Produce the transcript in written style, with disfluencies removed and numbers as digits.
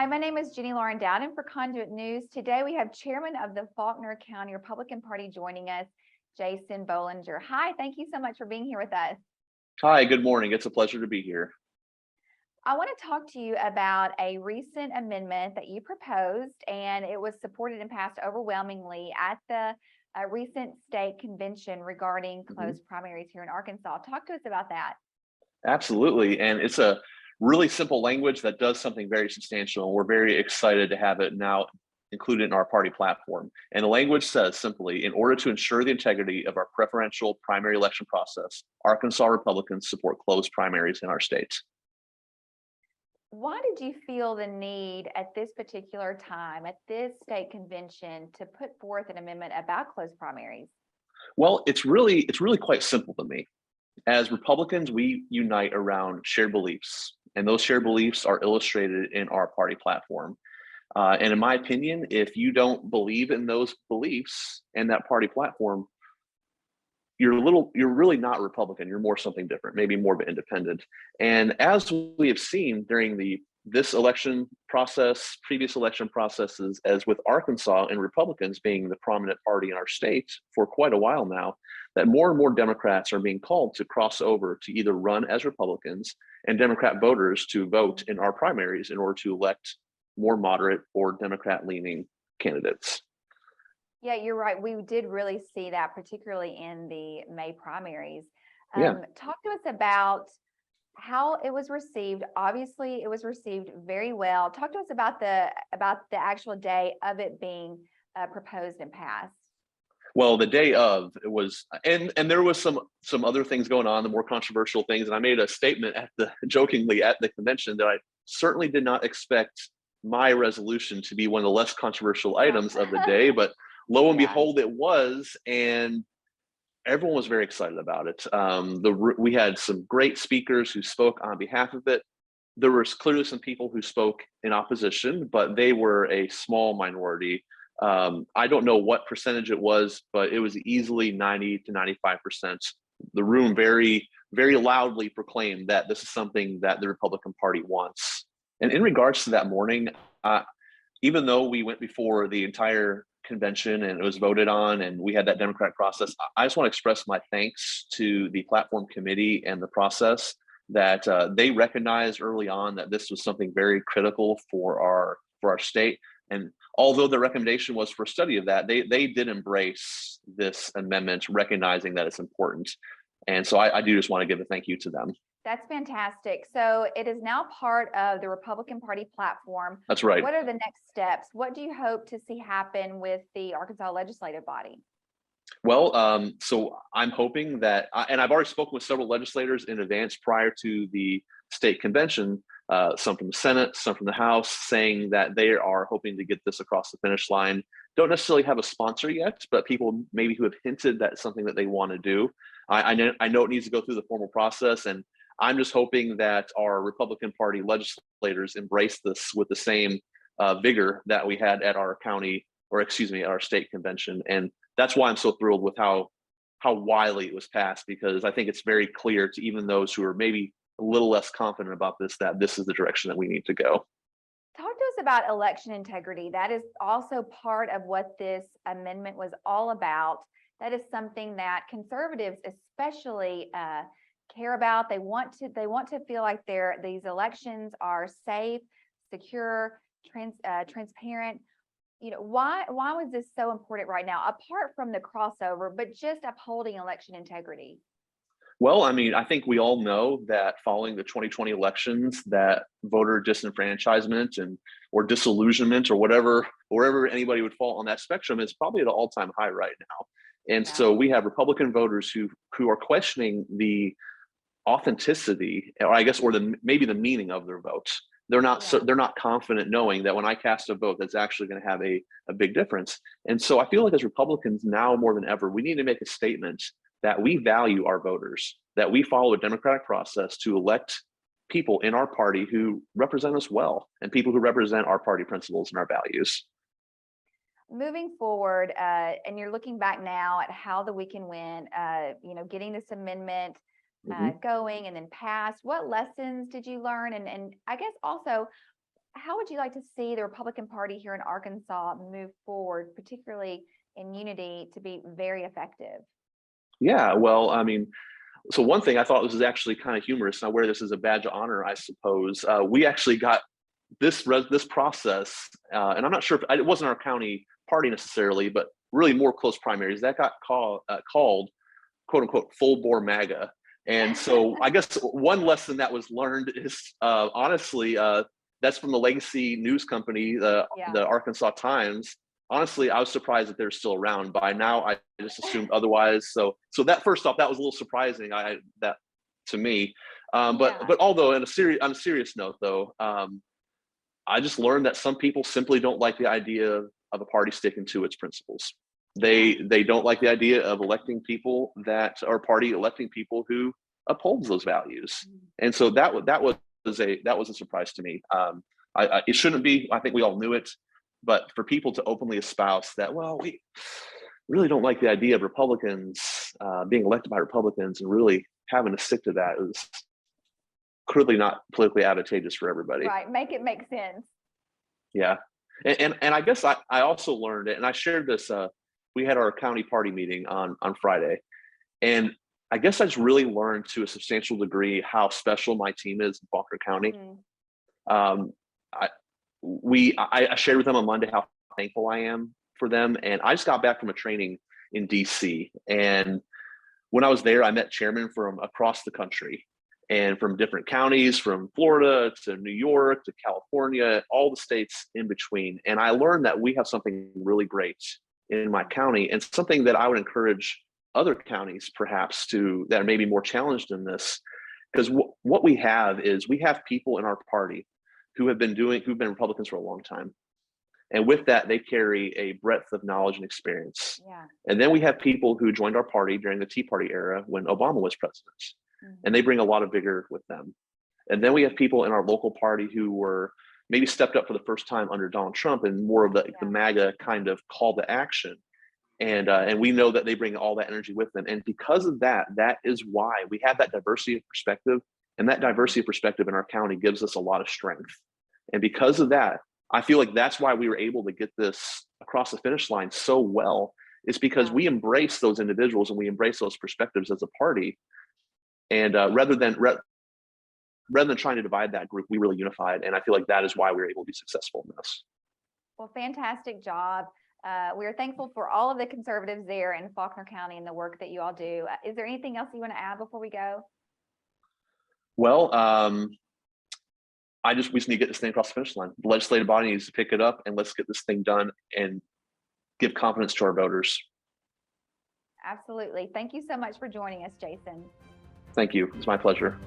Hi, my name is Jenny Lauren Dowden for Conduit News. Today we have Chairman of the Faulkner County Republican Party joining us, Jason Bollinger. Hi, thank you so much for being here with us. Hi, good morning. It's a pleasure to be here. I want to talk to you about a recent amendment that you proposed, and it was supported and passed overwhelmingly at the recent state convention regarding closed primaries here in Arkansas. Talk to us about that. Absolutely. And it's a really simple language that does something very substantial. And we're very excited to have it now included in our party platform. And the language says simply, in order to ensure the integrity of our preferential primary election process, Arkansas Republicans support closed primaries in our state. Why did you feel the need at this particular time, at this state convention, to put forth an amendment about closed primaries? Well, it's really quite simple to me. As Republicans, we unite around shared beliefs, and those shared beliefs are illustrated in our party platform. And in my opinion, if you don't believe in those beliefs and that party platform, you're really not Republican. You're more something different, maybe more of an independent. And as we have seen during this election process, previous election processes, as with Arkansas and Republicans being the prominent party in our state for quite a while now, that more and more Democrats are being called to cross over to either run as Republicans and Democrat voters to vote in our primaries in order to elect more moderate or Democrat-leaning candidates. Yeah, you're right. We did really see that, particularly in the May primaries. Yeah. Talk to us about how it was received. Obviously, it was received very well. Talk to us about the actual day of it being proposed and passed. Well, the day of it was, and there was some other things going on, the more controversial things. And I made a statement jokingly at the convention that I certainly did not expect my resolution to be one of the less controversial items of the day, but lo and behold, it was, and everyone was very excited about it. We had some great speakers who spoke on behalf of it. There was clearly some people who spoke in opposition, but they were a small minority. I don't know what percentage it was, but it was easily 90 to 95%. The room very, very loudly proclaimed that this is something that the Republican Party wants. And in regards to that morning, even though we went before the entire convention and it was voted on and we had that democratic process, I just want to express my thanks to the platform committee and the process that they recognized early on that this was something very critical for our state. And although the recommendation was for study of that, they did embrace this amendment, recognizing that it's important. And so I do just want to give a thank you to them. That's fantastic. So it is now part of the Republican Party platform. That's right. What are the next steps? What do you hope to see happen with the Arkansas legislative body? Well, so I'm hoping that, and I've already spoken with several legislators in advance prior to the state convention, some from the Senate, some from the House, saying that they are hoping to get this across the finish line. Don't necessarily have a sponsor yet, but people maybe who have hinted that's something that they want to do. I know it needs to go through the formal process, and I'm just hoping that our Republican Party legislators embrace this with the same vigor that we had at our county, or excuse me, at our state convention. And that's why I'm so thrilled with how widely it was passed, because I think it's very clear to even those who are maybe a little less confident about this, that this is the direction that we need to go. Talk to us about election integrity. That is also part of what this amendment was all about. That is something that conservatives especially care about. They want to feel like these elections are safe, secure, transparent. You know, why was this so important right now, apart from the crossover, but just upholding election integrity? Well, I mean, I think we all know that following the 2020 elections, that voter disenfranchisement or disillusionment or wherever anybody would fall on that spectrum is probably at an all-time high right now. And so we have Republican voters who are questioning the authenticity, or I guess, or maybe the meaning of their votes. They're not confident knowing that when I cast a vote, that's actually going to have a big difference. And so I feel like as Republicans now more than ever, we need to make a statement that we value our voters, that we follow a democratic process to elect people in our party who represent us well, and people who represent our party principles and our values. Moving forward, and you're looking back now at how the We Can Win, getting this amendment going and then passed. What lessons did you learn? And I guess also, how would you like to see the Republican Party here in Arkansas move forward, particularly in unity, to be very effective? Yeah, well, I mean, so one thing I thought was actually kind of humorous, and I wear this as a badge of honor, I suppose. We actually got this process, and I'm not sure if it wasn't our county party necessarily, but really more close primaries that got called quote unquote full bore MAGA. And so I guess one lesson that was learned is honestly, that's from the legacy news company, the Arkansas Times. Honestly, I was surprised that they're still around. By now, I just assumed otherwise. So that first off, that was a little surprising. That to me, but although on a serious note, though, I just learned that some people simply don't like the idea of a party sticking to its principles. They don't like the idea of electing people electing people who upholds those values. And so that was a surprise to me. It shouldn't be. I think we all knew it, but for people to openly espouse that, well, we really don't like the idea of Republicans being elected by Republicans and really having to stick to that is clearly not politically advantageous for everybody. Right, make it make sense. Yeah, and I guess I also learned it, and I shared this. We had our county party meeting on Friday, and I guess I just really learned to a substantial degree how special my team is in Faulkner County. I shared with them on Monday how thankful I am for them, and I just got back from a training in DC, and when I was there, I met chairmen from across the country and from different counties, from Florida to New York to California, all the states in between. And I learned that we have something really great in my county, and something that I would encourage other counties perhaps that are maybe more challenged in this. Because what we have is we have people in our party who've been Republicans for a long time. And with that, they carry a breadth of knowledge and experience. Yeah. And then we have people who joined our party during the Tea Party era when Obama was president. And they bring a lot of vigor with them. And then we have people in our local party who were maybe stepped up for the first time under Donald Trump and more of the MAGA kind of call to action. And we know that they bring all that energy with them. And because of that, that is why we have that diversity of perspective. And that diversity of perspective in our county gives us a lot of strength. And because of that, I feel like that's why we were able to get this across the finish line so well, is because we embrace those individuals and we embrace those perspectives as a party. And rather than trying to divide that group, we really unified. And I feel like that is why we were able to be successful in this. Well, fantastic job. We are thankful for all of the conservatives there in Faulkner County and the work that you all do. Is there anything else you want to add before we go? Well, we just need to get this thing across the finish line. The legislative body needs to pick it up, and let's get this thing done and give confidence to our voters. Absolutely. Thank you so much for joining us, Jason. Thank you. It's my pleasure.